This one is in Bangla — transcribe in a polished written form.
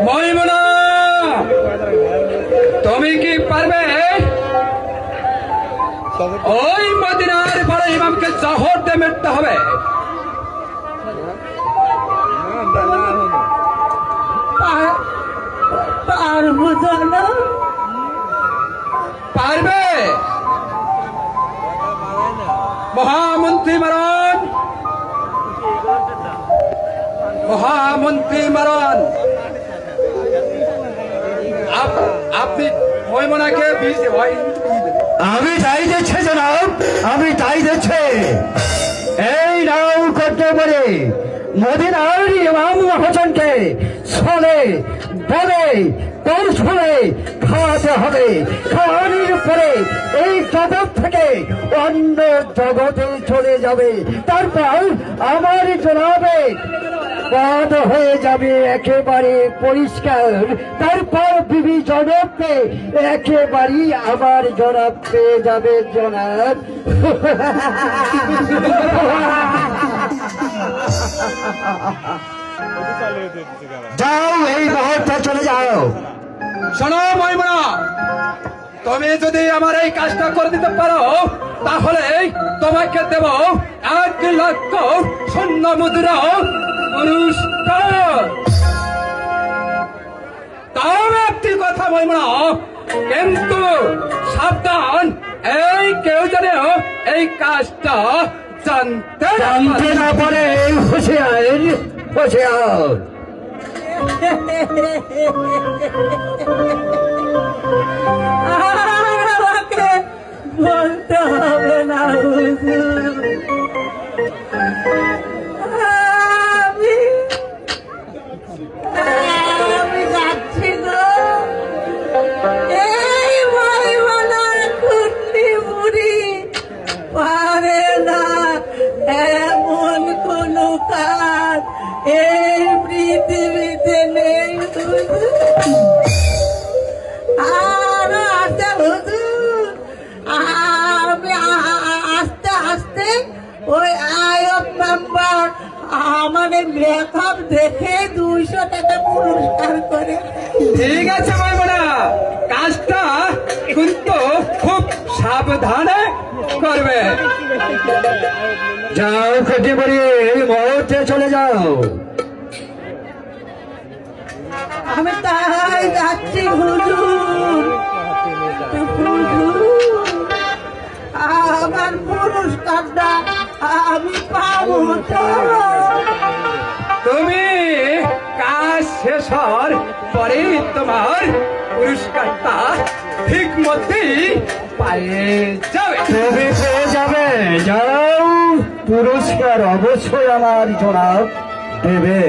ময়মনা, তুমি কি পারবে ওই মদিনার বড় ইমামকে জহর দিয়ে মরতে হবে? পারবো না। পারবে? মহামন্ত্রী মারণ, মহামন্ত্রী মারণ। আপনি ময়মনাকে আমি তাই দিচ্ছে জনাব, আমি তাই দিচ্ছে। এই নাও করতে পারে মদিনার ইমাম হোসেনকে ছলে বলে তোর ছলে খাওয়াতে হবে। খাওয়ানোর পরে এই জগৎ থেকে অন্য জগতে চলে যাবে। তারপর আমার জনাবে পদ হয়ে যাবে একেবারে পরিষ্কার। তারপর বিবি জনককে একেবারেই আমার জনাব পেয়ে যাবে জনাব। যাও, এই মুহূর্তে চলে যাও। শোনো ময়মনা, তুমি যদি আমার এই কাজটা করে দিতে পারো তাহলে তোমাকে দেব 1 লক্ষ স্বর্ণ মুদ্রা পুরস্কার। তবে একটি কথা ময়মনা, কিন্তু সাবধান, এই কেউ যেন এই কাজটা জানতে না পারে। হুঁশিয়ার, হুঁশিয়ার। আমাকে বলতে হবে না হুজুর। আমি যাচ্ছি গো। এই ময়মনার কুটনি বুড়ি পারে না এমন কোন কাজ এই পৃথিবীতে নেই আর আস্তে হুজুর। আমি আস্তে আস্তে ওই আয়ব মেম্বার আমাদের মেকআপ দেখে 200 টাকা পুরস্কার করে। ঠিক আছে ময়মনা, কাজটা কিন্তু খুব সাবধানে করবে। যাও কেটে পড়ি, এই মুহূর্তে চলে যাও। আমি তাই যাচ্ছি হুজুর। হুজুর, আমার পুরস্কারটা আমি পাবো তো? তুমি কাজ শেষ হওয়ার পরে তোমার পুরস্কারটা ঠিক মতেই পায়ে যাবে। তুমি পেয়ে যাবে। যাও, পুরস্কার অবশ্যই আমার জনাব দেবে।